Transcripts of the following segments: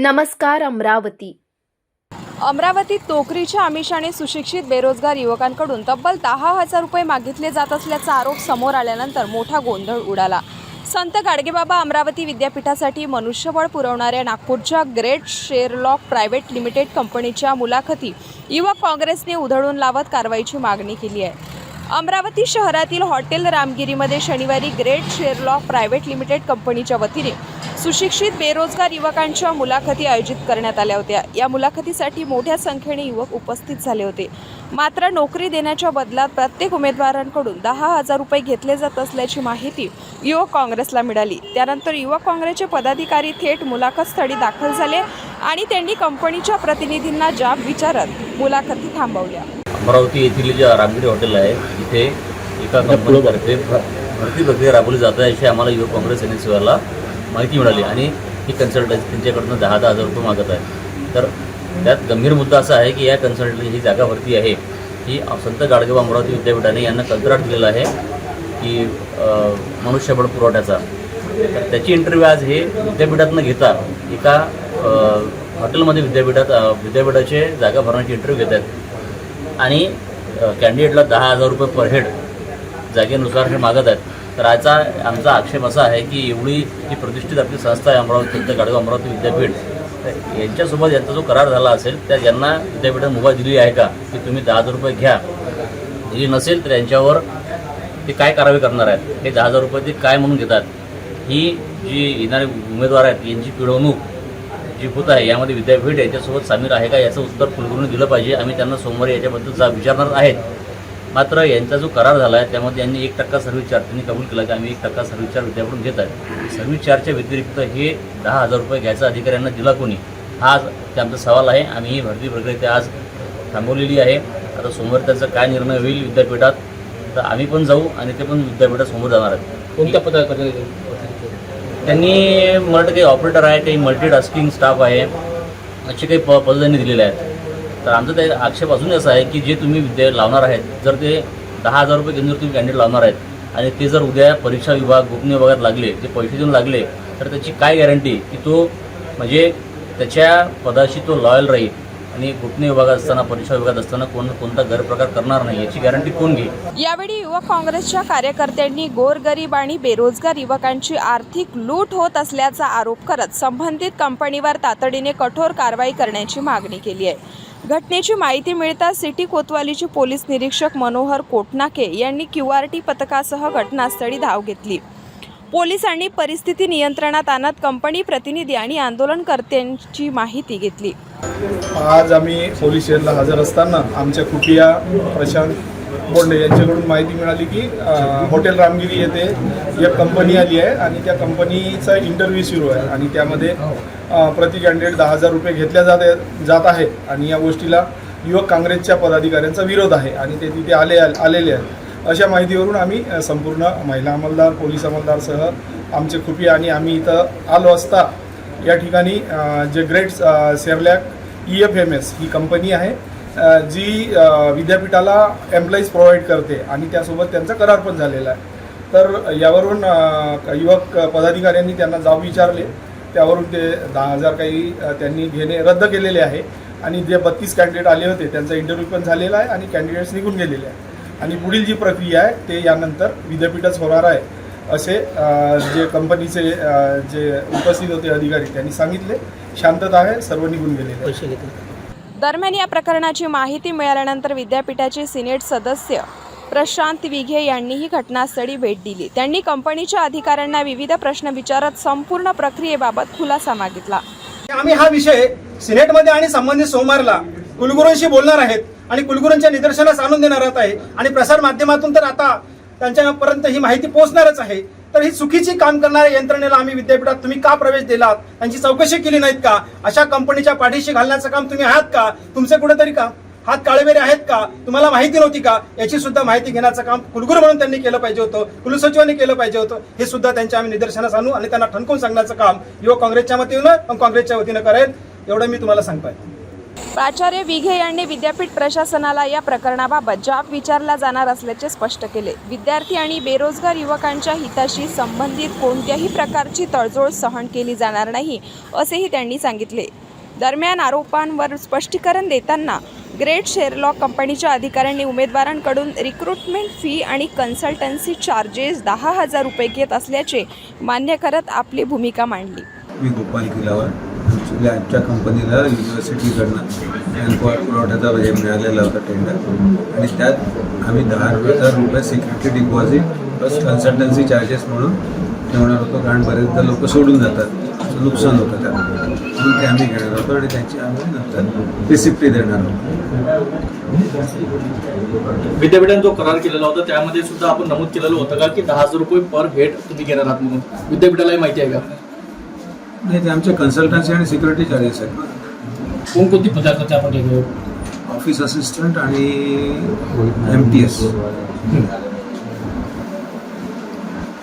नमस्कार अमरावती. अमरावतीत नोकरीच्या आमिषाने सुशिक्षित बेरोजगार युवकांकडून तब्बल 10,000 रुपये मागितले जात असल्याचा आरोप समोर आल्यानंतर मोठा गोंधळ उडाला. संत गाडगेबाबा अमरावती विद्यापीठासाठी मनुष्यबळ पुरवणाऱ्या नागपूरच्या ग्रेट शेरलॉक प्रायव्हेट लिमिटेड कंपनीच्या मुलाखती युवक काँग्रेसने उधळून लावत कारवाईची मागणी केली आहे. अमरावती शहरातील हॉटेल रामगिरीमध्ये शनिवारी ग्रेट शेरलॉक प्रायव्हेट लिमिटेड कंपनीच्या वतीने सुशिक्षित बेरोजगार युवकांच्या मुलाखती आयोजित करण्यात आल्या होत्या. या मुलाखतीसाठी मोठ्या संख्येने युवक उपस्थित झाले होते. मात्र नोकरी देण्याच्या बदल्यात प्रत्येक उमेदवारांकडून 10,000 रुपये घेतले जात असल्याची माहिती युवक काँग्रेसला मिळाली. त्यानंतर युवक काँग्रेसचे पदाधिकारी थेट मुलाखतस्थळी दाखल झाले आणि त्यांनी कंपनीच्या प्रतिनिधींना जाब विचारत मुलाखती थांबवल्या. अमरावती येथील जे रामगिरी हॉटेल आहे तिथे एका कंपनीतर्फे भरती प्रक्रिया राबवली जात आहे अशी आम्हाला युवक काँग्रेस NSUला माहिती मिळाली आणि ही कन्सल्टन्सी त्यांच्याकडून 10,000 रुपये मागत आहे. तर त्यात गंभीर मुद्दा असा आहे की या कन्सल्टन्सी ही जागा भरती आहे ही संत गाडगेबाबा अमरावती विद्यापीठाने यांना कंत्राट दिलेला आहे की मनुष्यबळ पुरवठ्याचा. तर त्याची इंटरव्ह्यू आज हे विद्यापीठात न घेता एका हॉटेलमध्ये विद्यापीठाचे जागा भरण्याची इंटरव्ह्यू घेत आहेत आणि कॅन्डिडेटला 10,000 रुपये पर हेड जागेनुसार हे मागत आहेत. तर आमचा आक्षेप असा आहे की एवढी ही प्रतिष्ठित आपली संस्था आहे अमरावती संत गाडगेबाबा अमरावती विद्यापीठ, यांच्यासोबत यांचा जो करार झाला असेल त्या यांना विद्यापीठाने मुभा दिली आहे का की तुम्ही 10,000 रुपये घ्या. दिली नसेल तर यांच्यावर ते काय कारवाई करणार आहेत, हे 10,000 रुपये ते काय म्हणून घेतात, ही जी येणारे उमेदवार आहेत यांची पिळवणूक जी होत आहे यामध्ये विद्यापीठ याच्यासोबत सामील आहे का याचं उत्तर कुलगुरूंनी दिलं पाहिजे. आम्ही त्यांना सोमवारी याच्याबद्दल विचारणार आहेत. मात्र यांचा जो करार झाला आहे त्यामध्ये यांनी 1% सर्व्हिस चार्ज त्यांनी कबूल केला की आम्ही 1% सर्व्हिस चार्ज विद्यापीठातून घेत आहे. सर्व्हिस चार्जच्या व्यतिरिक्त हे 10,000 रुपये घ्यायचा अधिकार यांना दिला कोणी, हा आज ते आमचा सवाल आहे. आम्ही ही भरती प्रक्रिया ते आज थांबवलेली आहे. आता सोमवारी त्याचा काय निर्णय होईल विद्यापीठात तर आम्ही पण जाऊ आणि ते पण विद्यापीठासमोर जाणार आहेत. कोणत्या पदावर त्यांनी मला काही ऑपरेटर आहे, काही मल्टीटास्किंग स्टाफ आहे, असे काही पद त्यांनी दिलेले आहेत. तर आमचा ते आक्षेप अजूनही असा आहे की जे तुम्ही लावणार आहेत, जर ते 10,000 रुपये घेऊन जर तुम्ही कॅन्डिडेट लावणार आहेत आणि ते जर उद्या परीक्षा विभाग गोपनीय विभागात लागले, ते पैसे देऊन लागले तर त्याची काय गॅरंटी की तो म्हणजे त्याच्या पदाशी तो लॉयल राहील आणि गोपनीय विभागात असताना परीक्षा विभागात असताना कोणता गैरप्रकार करणार नाही याची गॅरंटी कोण घेईल. यावेळी युवक काँग्रेसच्या कार्यकर्त्यांनी गोरगरीब आणि बेरोजगार युवकांची आर्थिक लूट होत असल्याचा आरोप करत संबंधित कंपनीवर तातडीने कठोर कारवाई करण्याची मागणी केली आहे. घटनेची माहिती मिळताच सिटी कोतवालीचे पोलीस निरीक्षक मनोहर कोटनाके यांनी QRT पथकासह घटनास्थळी धाव घेतली. पोलिसांनी परिस्थिती नियंत्रणात आणत कंपनी प्रतिनिधी आणि आंदोलनकर्त्यांची माहिती घेतली. आज आम्ही पोलीस स्टेशनला हजर असताना आमच्या कुटिया प्रशांत बोंडे यांच्याकडून माहिती मिळाली की हॉटेल रामगिरी येथे एक कंपनी आली आहे आणि त्या कंपनीचा इंटरव्ह्यू सुरू आहे आणि त्यामध्ये प्रति कॅन्डिडेट 10,000 रुपये घेतल्या जात आहे आणि या गोष्टीला युवक काँग्रेसच्या पदाधिकाऱ्यांचा विरोध आहे आणि ते तिथे आलेले आहेत. अशा माहितीवरून आम्ही संपूर्ण महिला अंमलदार पोलीस अंमलदारसह आमचे खुफिया आणि आम्ही इथं आलो असता या ठिकाणी जे ग्रेट शेरलॉक EFMS ही कंपनी आहे जी विद्यापीठाला एम्प्लॉईज प्रोव्हाइड करते आणि त्यासोबत त्यांचा करार पण झालेला आहे. तर यावरून युवक पदाधिकाऱ्यांनी त्यांना जाब विचारले, त्यावरून ते 10,000 काही त्यांनी घेणे रद्द केलेले आहे आणि जे 32 कॅन्डिडेट आले होते त्यांचा इंटरव्ह्यू पण झालेला आहे आणि कॅन्डिडेट्स निघून गेलेले आहे आणि पुढील जी प्रक्रिया आहे ते यानंतर विद्यापीठच होणार आहे असे जे कंपनीचे जे उपस्थित होते अधिकारी त्यांनी सांगितले. शांतता आहे, सर्व निघून गेलेले. दरम्यान या प्रकरणाची माहिती मिळाल्यानंतर विद्यापीठाचे सिनेट सदस्य प्रशांत विघे यांनीही घटनास्थळी भेट दिली. त्यांनी कंपनीच्या अधिकाऱ्यांना विविध प्रश्न विचारत संपूर्ण प्रक्रियेबाबत खुलासा मागितला. आम्ही हा विषय सिनेटमध्ये आणि संबंधित सोमवारला कुलगुरूंशी बोलणार आहेत आणि कुलगुरूंच्या निदर्शनास आणून देणार आहे आणि प्रसार माध्यमातून तर आता त्यांच्यापर्यंत ही माहिती पोहोचणारच आहे. तर ही चुकीची काम करणाऱ्या यंत्रणेला आम्ही विद्यापीठात तुम्ही का प्रवेश दिलात, त्यांची चौकशी केली नाहीत का, अशा कंपनीच्या पाठीशी घालण्याचं काम तुम्ही आहात का, तुमचे कुठेतरी का हात काळेबेरे आहेत का, तुम्हाला माहिती नव्हती का, याची सुद्धा माहिती घेण्याचं काम कुलगुरू म्हणून त्यांनी केलं पाहिजे होतं, कुलसचिवांनी केलं पाहिजे होतं. हे सुद्धा त्यांच्या आम्ही निदर्शनास आणू आणि त्यांना ठणकून सांगण्याचं काम युवक काँग्रेसच्या वतीनं काँग्रेसच्या वतीनं करेल एवढं मी तुम्हाला सांगतोय. प्राचार्य विघे यांनी विद्यापीठ प्रशासनाला या प्रकरणाबाबत जाब विचारला जाणार असल्याचे स्पष्ट केले. विद्यार्थी आणि बेरोजगार युवकांच्या हिताशी संबंधित कोणत्याही प्रकारची तडजोड सहन केली जाणार नाही असेही त्यांनी सांगितले. दरम्यान आरोपांवर स्पष्टीकरण देताना ग्रेट शेरलॉक कंपनीच्या अधिकाऱ्यांनी उमेदवारांकडून रिक्रुटमेंट फी आणि कन्सल्टन्सी चार्जेस 10,000 रुपये घेत असल्याचे मान्य करत आपली भूमिका मांडली. मी गोपाल किल्लावर आमच्या कंपनीला युनिव्हर्सिटीकडनं मॅनपॉवर पुरवठ्याचा हे मिळालेला होता टेंडर आणि त्यात आम्ही 10,000 रुपये security deposit plus consultancy charges म्हणून ठेवणार होतो, कारण बरेचदा लोक सोडून जातात, नुकसान होतं त्यात, म्हणून ते आम्ही घेणार होतो आणि त्याची आम्ही नंतर रिसिप्टी देणार होतो. विद्यापीठाने जो करार केलेला होता त्यामध्ये सुद्धा आपण नमूद केलेलं होतं का की 10,000 रुपये पर हेड तुम्ही घेणार आहात म्हणून? विद्यापीठालाही माहिती आहे का? नाही, ते आमचे कन्सल्टन्सी आणि सिक्युरिटी चार्जेस आहेत ना. कोणकोणती पदार्थ आपण घेतो? ऑफिस असिस्टंट आणि MTS.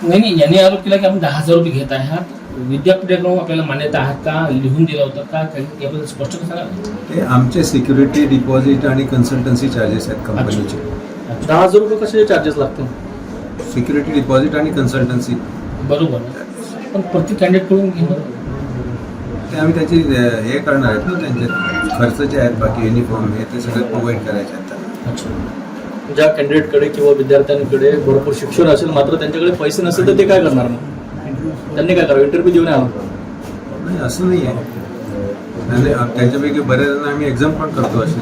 नाही, यांनी आरोप केला की आपण 10,000 रुपये घेत आहात. विद्यापीठाकडून आपल्याला मान्यता आहात का? लिहून दिलं होतं का? याबद्दल स्पष्ट सांगा. ते आमचे सिक्युरिटी डिपॉझिट आणि कन्सल्टन्सी चार्जेस आहेत कंपनीचे. 10,000 रुपये कसे चार्जेस लागतील? सिक्युरिटी डिपॉझिट आणि कन्सल्टन्सी. बरोबर, पण प्रत्येक कॅन्डिडेटकडून घेणं ते आम्ही त्याची हे करणार आहेत ना, त्यांचे खर्च जे आहेत बाकी युनिफॉर्म हे ते सगळे प्रोव्हाइड करायचे आहेत त्यांना. अच्छा. ज्या कॅन्डिडेटकडे किंवा विद्यार्थ्यांकडे भरपूर शिक्षण असेल मात्र त्यांच्याकडे पैसे नसेल तर ते काय करणार मग? त्यांनी काय करावं? इंटरव्ह्यू देऊन यावं? नाही, असं नाही आहे. आणि त्यांच्यापैकी बऱ्याच जण आम्ही एक्झाम पण करतो अशी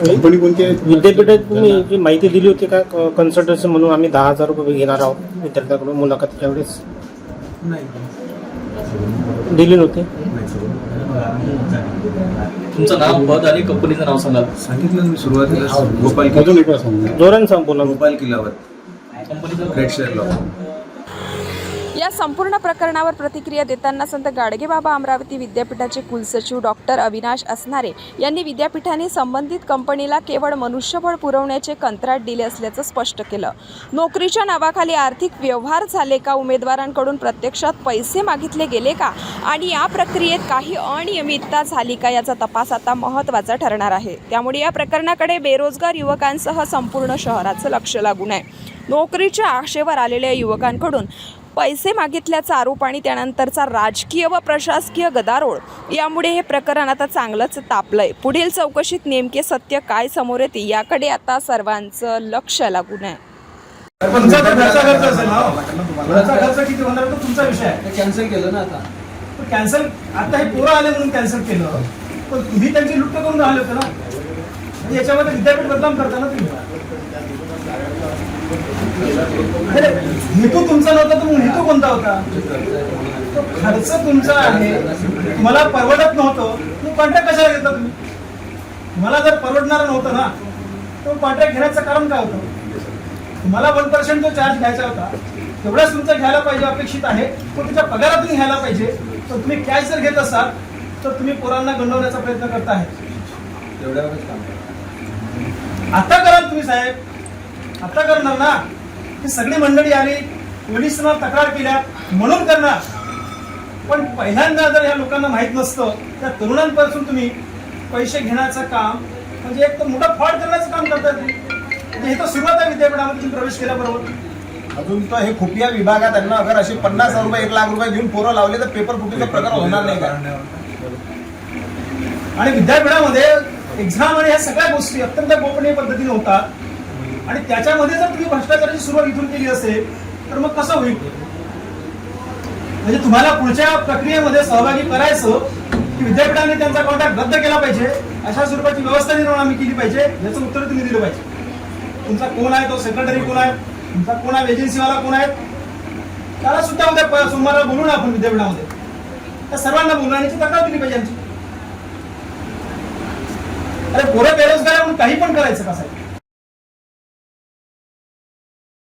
कंपनी कोणती आहे? विद्यापीठात तुम्ही जी माहिती दिली होती का कन्सल्टन्सी म्हणून आम्ही 10,000 रुपये घेणार आहोत विद्यार्थ्याकडून मुलाखतीच्या वेळेस? नाही. दिली नव्हती. तुमचं नाव, पद आणि कंपनीचं नाव सांगा. सांगितलं मी सुरुवातीला. गोपाल किल्लावर. जोरान सांग बोला. गोपाल किल्लावर, कंपनीचं ग्रेट शेरलॉक. या संपूर्ण प्रकरणावर प्रतिक्रिया देताना संत गाडगेबाबा अमरावती विद्यापीठाचे कुलसचिव डॉक्टर अविनाश असणारे यांनी विद्यापीठाने संबंधित कंपनीला केवळ मनुष्यबळ पुरवण्याचे कंत्राट दिले असल्याचं स्पष्ट केलं. नोकरीच्या नावाखाली आर्थिक व्यवहार झाले का? उमेदवारांकडून प्रत्यक्षात पैसे मागितले गेले का? आणि या प्रक्रियेत काही अनियमितता झाली का याचा तपास आता महत्त्वाचा ठरणार आहे. त्यामुळे या प्रकरणाकडे बेरोजगार युवकांसह संपूर्ण शहराचं लक्ष लागून आहे. नोकरीच्या आशेवर आलेल्या युवकांकडून पैसे मागितल्याचा आरोप आणि त्यानंतरचा राजकीय व प्रशासकीय गदारोळ यामुळे हे प्रकरण आता चांगलंच तापलंय. पुढील चौकशीत नेमके सत्य काय समोर येते याकडे आता सर्वांचं लक्ष लागून आहे. तुमचा तर घरचा खर्च असेल ना, घरचा खर्च किती होणार तो तुमचा विषय आहे. कॅन्सल केलं ना आता. कॅन्सल आता हे पोरं आले म्हणून कॅन्सल केलं, पण तुम्ही त्यांची लुट्ट करून राहिले होते ना. म्हणजे याच्यामध्ये विद्यापीठ बदनाम करता ना तुम्ही. हेतू तुमचा नव्हता तर मग हेतू कोणता होता? तो खर्च तुमचा आहे, तुम्हाला परवडत नव्हतं मग कॉन्ट्रॅक्ट कशाला घेतला तुम्ही? तुम्हाला जर परवडणार नव्हतं ना तर कॉन्ट्रॅक्ट घेण्याचं कारण काय होतं? तुम्हाला 1% जो चार्ज घ्यायचा होता तेवढाच तुमचा घ्यायला पाहिजे अपेक्षित आहे, तो तुमच्या पगारातून घ्यायला पाहिजे. तर तुम्ही कॅश जर घेत असाल तर तुम्ही पोरांना गंडवण्याचा प्रयत्न करताय. आता करा तुम्ही साहेब, आता करणार ना. ही सगळी मंडळी आली, पोलिसांना तक्रार केल्या म्हणून करणार. पण पहिल्यांदा जर या लोकांना माहित नसतं त्या तरुणांपासून तुम्ही पैसे घेण्याचं काम म्हणजे एक तर मोठा फ्रॉड करण्याचं काम करतात. हे तर सुरुवात आहे विद्यापीठामध्ये तुम्ही प्रवेश केल्याबरोबर. अजून तर हे खुफिया विभागात त्यांना अगर असे 50,000 रुपये 1 लाख रुपये घेऊन पोरं लावले तर पेपर फुटीचा प्रकार होणार नाही का? आणि विद्यापीठामध्ये एक्झाम आणि ह्या सगळ्या गोष्टी अत्यंत गोपनीय पद्धतीने होतात. आणि त्याच्यामध्ये जर तुम्ही भ्रष्टाचाराची सुरुवात इथून केली असेल तर मग कसं होईल? म्हणजे तुम्हाला पुढच्या प्रक्रियेमध्ये सहभागी करायचं की विद्यापीठाने त्यांचा कॉन्ट्रॅक्ट रद्द केला पाहिजे, अशा स्वरूपाची व्यवस्था निर्माण आम्ही केली पाहिजे, याचं उत्तर तुम्ही दिलं पाहिजे. तुमचा कोण आहे, तो सेक्रेटरी कोण आहे, तुमचा कोण आहे, एजन्सीवाला कोण आहे, त्याला सुद्धा उद्या सोमवारला बोलू ना आपण विद्यापीठामध्ये. त्या सर्वांना बोलण्याची तक्रार दिली पाहिजे आमची. अरे पोरं बेरोजगार म्हणून काही पण करायचं कसं आहे?